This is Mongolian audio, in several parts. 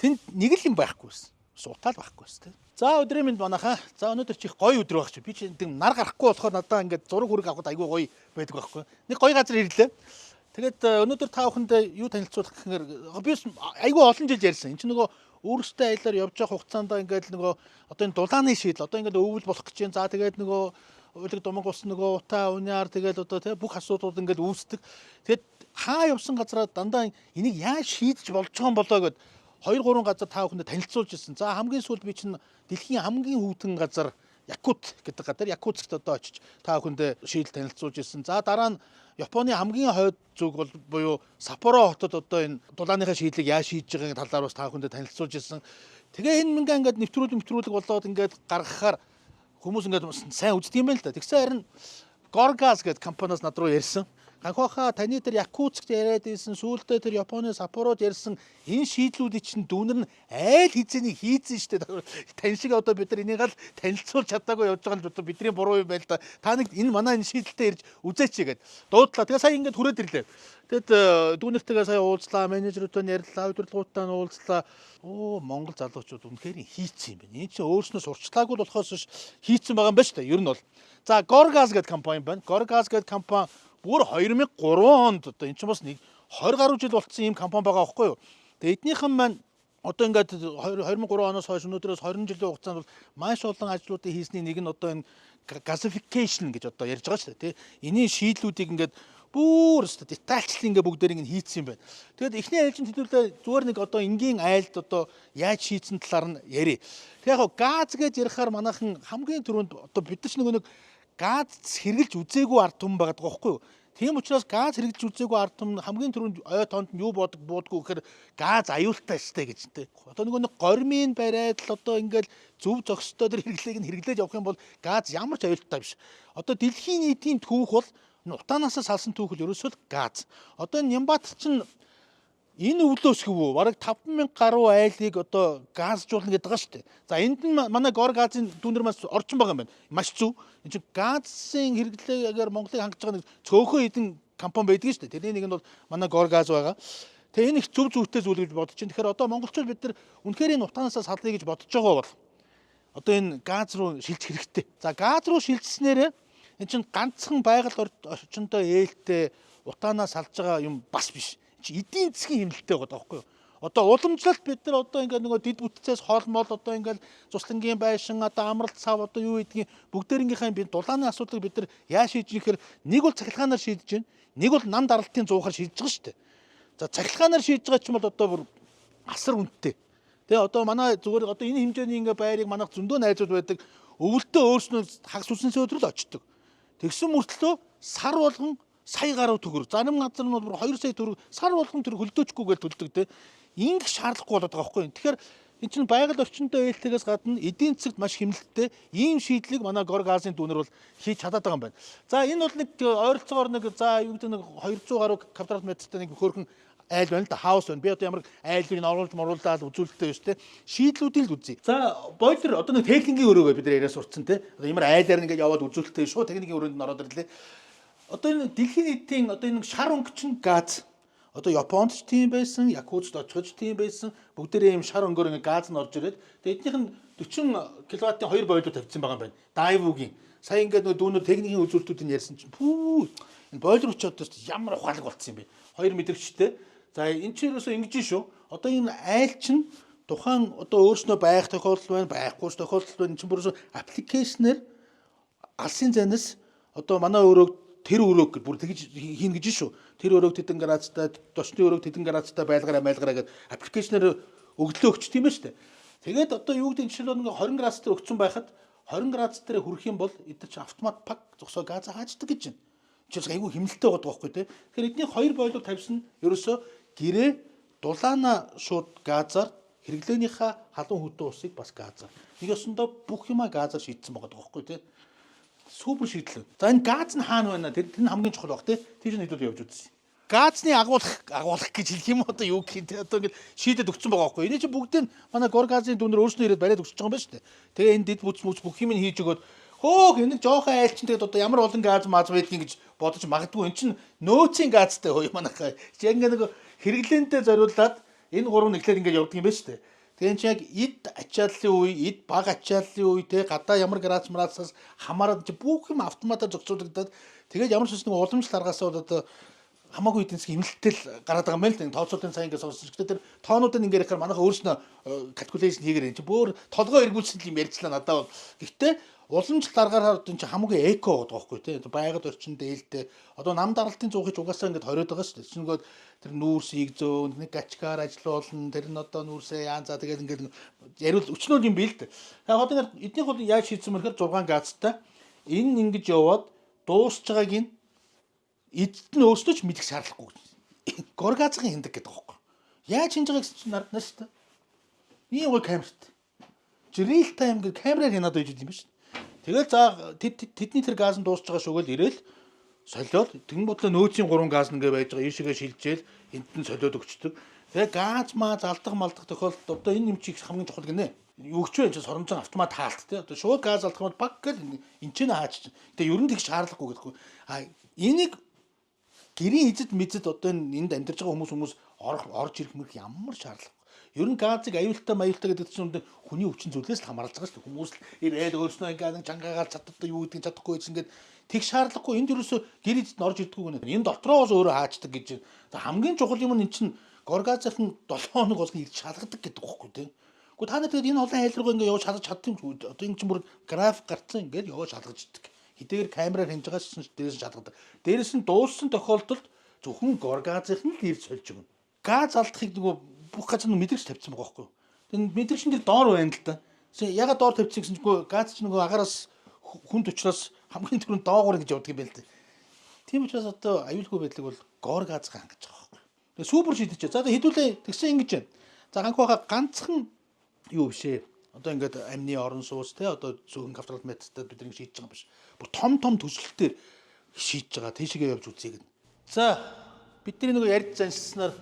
Тэнд нэг л юм байхгүй байсан. Сутаал байхгүй байсан тийм. За өдрийн минь манайхаа. За өнөөдөр чих гоё өдөр байх чи. Би чи тийм нар гарахгүй болохоор надаа ингээд зураг хүрэг авахд айгүй гоё байдаг байхгүй. Нэг гоё газар ирлээ. Тэгээд өнөөдөр та бүхэнд юу танилцуулах гэхээр би айгүй олон жил ярьсан. Энд чинь нөгөө өөрөөсөө аялаар явж явах хугацаанд ингээд нөгөө одоо энэ дулааны шийдэл одоо ингээд өвөл болох гэж байна. За тэгээд нөгөө улиг думаг ус нөгөө утаа униар тэгээд одоо тий бүх асуудлууд ингээд үүсдэг. Тэгээд хаа явсан газараа дандаа энийг яаж шийдэж болж байгаа юм болоо гэд 2 3 газар та бүхэнд танилцуулж ирсэн. За хамгийн сүүлд би чинь дэлхийн хамгийн хүйтэн газар Якут гэдэг газар Якутскт одоо очиж та бүхэнд шийдэл танилцуулж ирсэн. За дараа нь Японы хамгийн хойд зүг бол буюу Саппоро хотод одоо энэ дулааныхаа шийдлийг яаж шийдэж байгааг талаар бас та бүхэнд танилцуулж ирсэн. Тэгээ энэ мингээ ингээд нэвтрүүлэг болоод ингээд гаргахаар хүмүүс ингээд сайн үздэг юм байна л да. Тэгсэн харин Горгаз гэдэг компаниас над руу ярьсан. Анхааха таны тэр Якутскт яриад ирсэн сүүлдээ тэр Японы Саппород ярьсан энэ шийдлүүдийг чинь дүүнэр нь айл хизээний хийцэн штэ. Тань шиг одоо бид нар энийг л танилцуулж чадаагүй явж байгаа л бидний буруу юм байл да. Та нэг энэ манай энэ шийдэлтэй ирж үзээч гээд дуудлаа. Тэгээ сая ингээд хүрээд ирлээ. Тэгэд дүүнэртэйгээ сая уулзлаа, менежерүүдтэй ярьлаа, удирдлагуудтай уулзлаа. Оо Монгол залуучууд үнэхээр хийцэн юм байна. Энэ чинь өөрснөө сурчлаагүй болохоос биш хийцэн байгаа юм байна штэ. Ер нь бол. За Горгаз гэдэг компани байна. Горгаз гэдэг компани бүр 2003 онд одоо эн чинь бас нэг 20 гаруй жил болцсон ийм компани байгаа байхгүй юу. Тэгээ эднийхэн маань одоо ингээд 2003 оноос хойш өнөөдрөөс 20 жилийн хугацаанд бол маш олон ажлуудыг хийсний нэг нь одоо энэ gasification гэж одоо ярьж байгаа шүү дээ тий. Энийн шийдлүүдийг ингээд бүр өстө детальчлан ингээд бүгдээрийг нь хийцсэн юм байна. Тэгэд эхний айлчин хэдүүлээ зүгээр нэг одоо энгийн айлд одоо яаж шийдсэн талаар нь ярив. Тэгээ яг газ гэж ярихаар манайхан хамгийн түрүүнд одоо бид нар ч нэг газ хэрглэж үзээгүй ард түмэн байгаа байхгүй юу. Тийм учраас газ хэрглэж үзээгүй ард түмэн хамгийн түрүүнд ой тоонд нь юу буудаггүй гэхээр газ аюултай штэ гэж тэ. Одоо нэг гормын бариад л одоо ингээл зөв зохистой тэр хэрэглээг нь хэрэглээж явах юм бол газ ямар ч аюултай биш. Одоо дэлхийн нийтийн түүх бол утаанаасаа салсан түүх л ерөөсөө газ. Одоо Нямбат чинь энэ өвлөөс хөвөө бараг 5000 гаруй айлыг одоо газжуулна гэдэг байгаа шүү дээ. За энд нь манай Горгазын дүүнэр маш орчин байгаа юм байна. Маш зөв. Энд чинь газын хэрэглээгээр Монголыг хангаж байгаа нэг цөөхөн хэдэн компани байдаг шүү дээ. Тэрний нэг нь бол манай Горгаз байгаа. Тэгээ энэ их зөв зүйтэй зүйл гэж бодож байна. Тэгэхээр одоо монголчууд бид нар үнэхээр энэ утаанаасаа салъя гэж бодож байгаа бол одоо энэ газ руу шилжих хэрэгтэй. За газ руу шилжснээр энэ чинь ганцхан байгаль орчиндөө ээлтэй утаанаас салж байгаа юм бас биш. Эдийн засгийн хэмнэлттэй байгаа байхгүй юу? Одоо уламжлалт бид нар одоо ингээд нөгөө дид бүтцээс хоолмол одоо ингээд цуслангийн байшин одоо амралт цав одоо юу гэдгийг бүгдээрийнхээ би дулааны асуудлыг бид нар яаж шийдэж ихээр нэг бол цахилгаанаар шийдэж байна. Нэг бол нам даралтын зуухаар шийдэж байгаа шүү дээ. За цахилгаанаар шийдэж байгаа ч юм бол одоо бүр асар үнэтэй. Тэгээ одоо манай зүгээр одоо энэ хэмжээний ингээд байрыг манайх зөндөө найзууд байдаг. Өвөлтөө өөрснөө хагас үснээс өдрөл очдөг. Тэгсэн мөртлөө сар болгон сая гаруй төгрөг. Зарим газар нь бол 2 сая төгрөг сар болгон тэр хөлдөөчгүйгээр төлдөг те. Ингэх шаардлагагүй болоод байгаа байхгүй. Тэгэхээр эн чинь байгаль орчиндөө ээлтээс гадна эдийн засагт маш хэмнэлттэй ийм шийдлийг манай Горгазын дүүнэр бол хийж чадаад байгаа юм байна. За энэ бол нэг ойролцоогоор нэг за юу гэдэг нэг 200 гаруй квадрат метртэй нэг хөөрхөн айл байна л да хаус байна. Би одоо ямар айлыг оруулж моруулаад үзүүлэлттэй биш те. Шийдлүүдийг л үзье. За бойлер одоо нэг техникийн өрөөгөө бид нар яриа сурцсан те. Одоо ямар айлаар ингээд яваад үзүүлэлттэй шууд техникийн өрөөнд нь ороод ирлээ. Одоо энэ дэлхийн нийтийн одоо энэ шар өнгөчн газ одоо Японд ч тийм байсан, Якутсд очиход тийм байсан. Бүгдээрээ ийм шар өнгөөр ингээ газ нь орж ирээд тэгээд эднийх нь 40 кВт-ийн 2 бойлоо тавьсан байгаа юм байна. Дайвуугийн. Сая ингээд нөгөө дүүнөр техникийн үзүүлэлтүүдийг ярьсан чинь пүү энэ бойлор өчөөд ямар ухаалаг болцсон юм бэ? 2 мэдрэгчтэй. За энэ ч юусоо ингэж шүү. Одоо энэ айл чинь тухайн одоо өөрснөө байх тохиолдол байна, байхгүй тохиолдол байна. Чинь бүрээс аппликейшнээр алсын занаас одоо манай өрөөг тэр өрөөг бүр тэгж хийн гэж шүү. Тэр өрөөг тэдэн градустай, дошны өрөөг тэдэн градустай байлгараа гэдэг аппликейшнээр өгдлөө өгч тийм ээ шүү дээ. Тэгээд одоо юу гэдэг нь жишээлбэл 20 градус дээр өгсөн байхад 20 градус дээр хүрэх юм бол эдгээр чи автомат пак зогсоо газаа хааждаг гэж байна. Жишээс айгүй хэмнэлттэй байгаа байхгүй тий. Тэгэхээр эдний 2 бойлог тавьсан ерөөсөө гэрээ дулаана шууд газаар хэрэглээнийхээ халуун хөдөө усыг бас газаар. Нэг ёсондоо бүх юма газаар шийдсэн байгаа байхгүй тий. Супер шийдлээ. За энэ газ нь хаана байна? Тэр нь хамгийн чухал баг тий. Тэр нь хэдүүл явж үзье. Газны агуулах гэж хэлэх юм одоо юу гэх юм одоо ингэ шийдэд өгсөн байгаа байхгүй. Энэ чинь бүгдийг манай Горгазын дүүнэр өөрснөө ирээд бариад өгч байгаа юм байна шүү дээ. Тэгээ энэ дэд бүц бүх юм хийж өгөөд хөөх энэ жоохон айлчин тэгээд одоо ямар олон газ маз байдгийг гэж бодож магадгүй эн чинь нөөцийн газтай хөөе манайхаа. Яг ингэ нэг хэрэглэнтэй зориулаад Энэ гурав нь эхлээд ингээд явдаг юм байна шүү дээ. Тэгэхээр чи яг эд ачааллын үе, эд баг ачааллын үе те гадаа ямар градус мараасаас хамаарат чи бүх юм автоматар зохицуулагдаад тэгээд ямар ч нэг уламжлал аргаасаа бол одоо хамаагүй эдийн засгийн хэмнэлтэл гараад байгаа юм байна л да. Тооцоолтын сайн ингээд сонсож. Гэхдээ тэр тоонуудыг ингээд ярихаар манайха өөрснөө калькуляшн хийгэр энэ чи бүр толгой эргүүлсэн юм ярьчлаа надад бол. Гэхдээ уламжлалт аргаараа одоо чи хамаагүй эко байгаа байхгүй тий. Байгаль орчин дээлтэй. Одоо нам даралтын зуухич угаасаа ингээд хориод байгаа шүү дээ. Чингөө тэр нүүрсийг зөөн нэг гачкаар ажиллуулна. Тэр нь одоо нүүрсээ яан за тэгээд ингээд яриул өчнөө юм бий л дээ. Яг одоо эднийх бол яаж шийдсэн мөрөөр 6 газтай. Энэ ингэж яваад дуусч байгааг нь эдд нь өөрсдөө ч мэдэх шаардлагагүй. Горгазын хиндэг гэдэг байхгүй. Яаж хийж байгааг чинь нарднаа шүү дээ. Ийм гой камерт. Real time гэх камераар хянаад байж юм байна шүү. Тэгэл за тэдний тэр газ нь дуусч байгаа шүүгээл ирээл солиод тэгэн бодлоо нөөцийн 3 газ ингээ байж байгаа ийшээгээ шилжээл энд нь солиод өгчдөг. Тэгээ газ маа залдах малдах тохиолдолд одоо энэ юм чиг хамгийн чухал гинэ. Юу ч вэ энэ соромжон автомат хаалт тий. Одоо шууд газ алдах бол баг гэл энэ ч хаач. Тэгээ ер нь тэг шаардлагагүй гэдэггүй. А энийг гэрийн эзэд мэдэд одоо энд амьдарч байгаа хүмүүс орж ирэх мөрөх ямар шаардлага. Ер нь газыг аюултай маюултай гэдэг чинь хүний өвчин зүйлээс л хамаарч байгаа шүү дээ. Хүмүүс л ирээл өөрснөө ингээд чангаагаар чаддаг юу гэдгийг чадахгүй гэсэн ингээд тэг шаардлагагүй энд ерөөсө гэр эзэд орж ирдэггүй гэнэ. Энэ дотроо бас өөрөө хаачдаг гэж. Хамгийн чухал юм нь эн чинь горгазын 7 хоног болгон ирж шалгадаг гэдэг байхгүй тийм. Гэхдээ та нар тэгээд энэ олон айлруу ингээд явж шалгаж чаддаг юм. Одоо энэ чинь бүр график гарцсан ингээд явж шалгаждаг. Хэдийгээр камераар хинж байгаас чинь дээрээс шалгадаг. Дээрээс нь дууссан тохиолдолд зөвхөн горгазын нь л ирж сольж өгнө. Газ алдахыг нөгөө бүх газар нь мэдрэгч тавьсан байгаа байхгүй юу. Тэгээд мэдрэгч нь доор байна л да. Ягаад доор тавьчихсан гэсэн чинь газ чинь нөгөө агаараас хүнд учраас хамгийн түрүүнд доогуур гэж явдаг юм байна л да. Тийм учраас одоо аюулгүй байдлыг бол гор газ хангаж байгаа байхгүй юу. Тэгээд супер шийдэж. За хэдүүлээ тэгсэн ингэж байна. За ганхуйха ганцхан юу бишээ. Одоо ингээд амны орон сууц те одоо зөвхөн капитал методтой бид нэг шийдэж байгаа юм биш. Бүр том төсөлтөөр шийдэж байгаа. Тийшээгээ явж үзье гэнэ. За бидний нөгөө ярьж заншснаар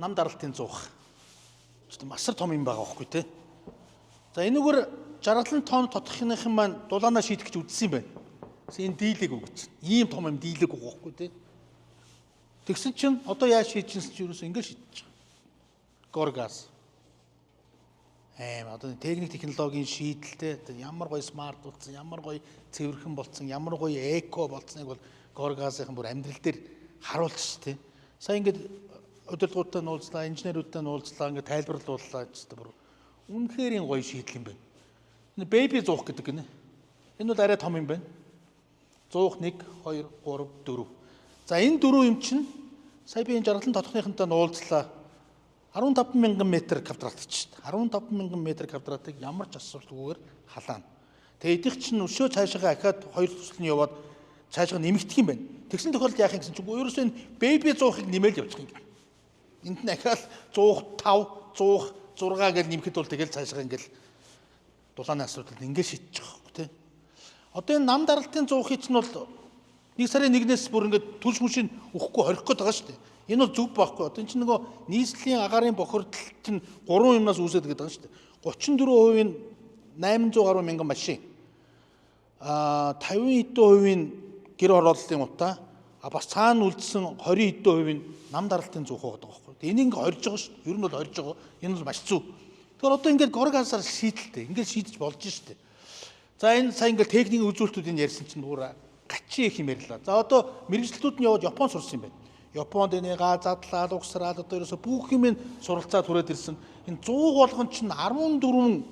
нам даралтын зуух. Ч масар том юм байгаа байхгүй те. За энэгээр жаргалын тоон тодохных юм маань дулаанаа шийдэх гэж үзсэн юм байна. Энэ дийлэг үг гэж. Ийм том юм дийлэг үг байхгүй те. Тэгсэн чинь одоо яаж шийдчихсэн чинь юу гэсэн ингэ шийдэж байгаа. Горгаз. Одоо техник технологийн шийдэлтэй ямар гоё смарт болсон, ямар гоё цэвэрхэн болсон, ямар гоё эко болцсныг бол горгазын бүр амьдрал дээр харуулж штэ. Сая ингээд удирдлагуудтай нуулзлаа, инженеруудтай нуулзлаа, ингээд тайлбарлууллаа гэдэг бүр үнэхээр гоё шийдэл юм байна. Энэ бэби зуух гэдэг гинэ. Энэ бол арай том юм байна. Зуух 1 2 3 4. За энэ 4 юм чинь сая би энэ жаргалын тодорхойхонтой нуулзлаа. 15,000 м квадрат ч шүү дээ. 15,000 м квадратыг ямар ч асуудалгүйгээр халаана. Тэгээ эдих чинь өшөө цаашаа ахаад хоёр төсөл нь яваад цаашаа нэмэгдэх юм байна. Тэгсэн тохиолдолд яах юм гэсэн чинь ерөөсөө энэ бэби зуухыг нэмэл явчих юм. Энд нь ахаад 105, 100, 6 гэж нэмэхэд бол тэгэл цаашаа ингээл дулааны асуудал ингээд шийдэж байгаа хөөх тий. Одоо энэ нам даралтын зуухыг чинь бол 1 сарын 1-ээс бүр ингээд түлш мүшин өгөхгүй хорих гээд байгаа шүү дээ. Энэ бол зөв байхгүй. Одоо энэ чинь нөгөө нийслэлийн агаарын бохирдол чинь 3 юмнаас үүсээд байгаа шүү дээ. 34% нь 800 гаруй мянган машин. 50% нь гэр хорооллын утаа. Бас цаана үлдсэн 20% нь нам даралтын зуух байгаа байхгүй. Тэгээ энийг ингээ хорж байгаа шүү дээ. Ер нь бол хорж байгаа. Энэ бол маш зөв. Тэгэхээр одоо ингээд горгазаар шийдэлтэй. Ингээд шийдэж болж шүү дээ. За энэ сая ингээд техникийн үзүүлэлтүүдийг ярьсан чинь бүр гачи их юм ярьлаа. За одоо мэрэгчлүүд нь яваад Японд сурсан юм байна. Японд энэ газ задлаад угсраад одоо ерөөсө бүх юм суралцаад хүрээд ирсэн. Энэ 100 болгон чинь 14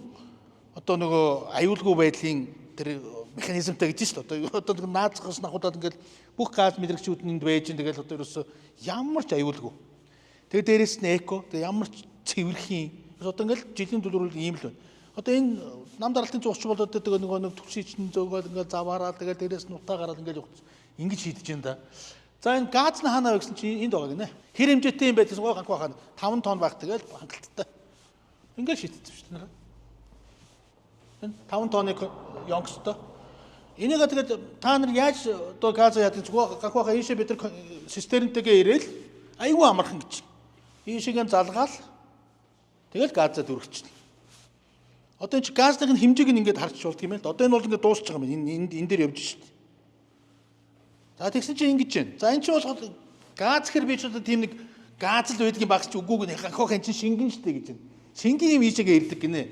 одоо нөгөө аюулгүй байдлын тэр механизмтай гэж шүү дээ. Одоо нэг наацгаас нахудаад ингээд бүх газ мэдрэгчүүд нь энд байж ин тэгэл одоо ерөөсө ямар ч аюулгүй. Тэгээ дээрэс нь эко тэгээ ямар ч цэвэрхэн. Одоо ингээд жилийн төлөвлөл ийм л байна. Одоо энэ нам даралтын зуугч бол одоо нөгөө нэг төвшин чинь зөөгөөд ингээд заваараад тэгээ дээрэс нь утаа гараад ингээд явах. Ингэж шийдэж байна да. За энэ газ нь хаана вэ гэсэн чинь энд байгаа гинэ. Хэр хэмжээтэй юм байх гэсэн гоо ганх бахаа 5 тонн байх тэгэл хангалттай. Ингээд шийдчихсэн шүү дээ. Энэ 5 тонны ёнгостой. Энийг тэгээд та нар яаж одоо газ яадаг ч ганх бахаа ийшээ бид нар системтэйгээ ирээл айгүй амархан гэж. Ийшээгээ залгаал тэгэл газаа дүрхчихлээ. Одоо энэ газны хэмжээг нь ингээд харж болт юм байна. Одоо энэ бол ингээд дуусч байгаа юм. Энэ дээр явж шүү дээ. За тэгсэн чинь ингэж байна. За энэ чинь бол газ хэр би ч одоо тийм нэг Газ л байдгийн багс чи үгүйг нь хахах эн чин шингэн штэ гэж байна. Шингийн юм ийшээгээ ирдэг гинэ.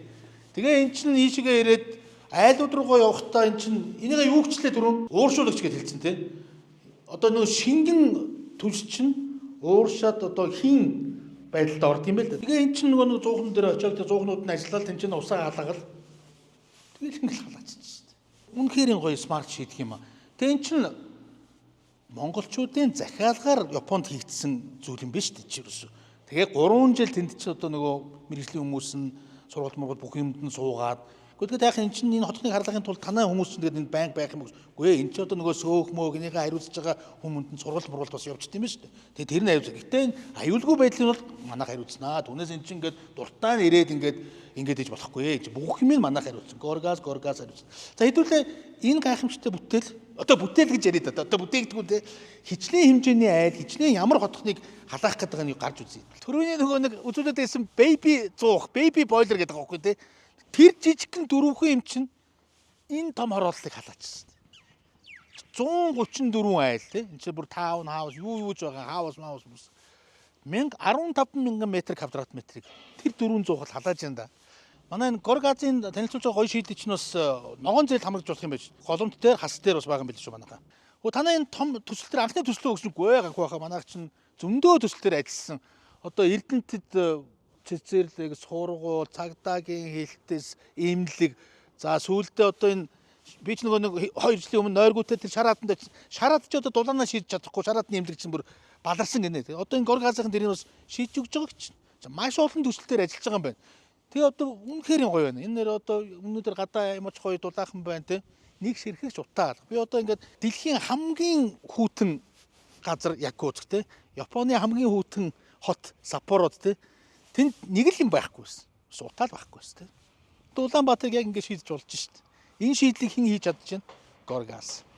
Тэгээ эн чин ийшээгээ ирээд айлууд руугаа явахдаа эн чин энийг юу гчлээ дөрөв ууршуулагч гэж хэлсэн те. Одоо нөгөө шингэн түлш чин ууршаад одоо хин байдалд орд юм байл да. Тэгээ эн чин нөгөө зуухан дээр очиод зуухнууд нь ажиллаад тэн чин усаа халаагаад тэгэл ингээл халаачих шүү дээ. Үнэхээр гоё смарт шийдэх юм аа. Тэгээ эн чин монголчуудын захиалгаар Японд хийгдсэн зүйл юм биш үү чи юусэн. Тэгээ 3 жил тэнд чи одоо нөгөө мэрэгжлийн хүмүүс нь сургууль мургуул бүх юмд нь суугаад гэхдээ яах энэ чинь энэ хотны харлагын тулд танай хүмүүс чинь тэгээд энэ банк байх юм үгүй ээ энэ чи одоо нөгөө сөөх мөөг энийгээ хариуцж байгаа хүмүүнд нь сургууль мургуул бас явчихд юм биш үү. Тэгээ тэр нь аюулгүй. Гэтэ энэ аюулгүй байдлын бол манайх хариуцнаа. Түүнээс эн чинь ингээд дуртай нь ирээд ингээд иж болохгүй ээ. Бүх юм нь манайх хариуцсан. Горгаз хариуцсан. За хэдүүлээ энэ гайхамшигтай бүтээл одоо бүтээл гэж яриад одоо бүтээгдэхүүн те хичнээн хэмжээний айл хичнээн ямар хотхныг халаах гэдэг нь гарч үзье. Төрөний нөгөө нэг үзүүлээд байсан baby boiler гэдэг байгаа байхгүй те. Тэр жижигхэн дөрвөн юм чинь энэ том хорооллыг халаачсан. 134 айл те. Энд чинь бүр таун хаус юуж байгаа хаус 15,000 м квадрат метрийг тэр 400 хол халааж байна да. Манай энэ Горгазын танилцуулж байгаа гоё шийдэл чинь бас ногоон зээл хамрагч болох юм байж. Голомт дээр хас дээр бас байгаа юм биш үү манайхаа. Хөө танай энэ том төсөл төр анхны төслөө өгсөнгүй ганх байхаа манайх чинь зөндөө төсөл төр ажилласан. Одоо Эрдэнэтэд цэцэрлэг, сургууль, цагдаагийн хэлтээс эмнэлэг за сүүлдээ одоо энэ би ч нэг 2 жилийн өмнө нойргүйтэй тэр шараатанд шараад ч одоо дулаанаа шийдэж чадахгүй шараатны эмнэлэг чинь бүр баларсан гинэ. Одоо энэ Горгазын дэрийн бас шийдэж өгч байгаа гэж. Маш олон төсөл төр ажиллаж байгаа юм байна. Тэгээ одоо үнэхээр гоё байна. Энэ нэр одоо өнөөдөр гадаа ямарч гоё дулаахан байна те. Нэг ширхэгч утаа. Би одоо ингээд дэлхийн хамгийн хүүтэн газар Якутск те. Японы хамгийн хүүтэн хот Саппород те. Тэнд нэг л юм байхгүйсэн. Утаал байхгүйсэн те. Улаанбаатарыг яг ингээд шийдэж болж шít. Энэ шийдлийг хэн хийж чадчихна? Горгаз.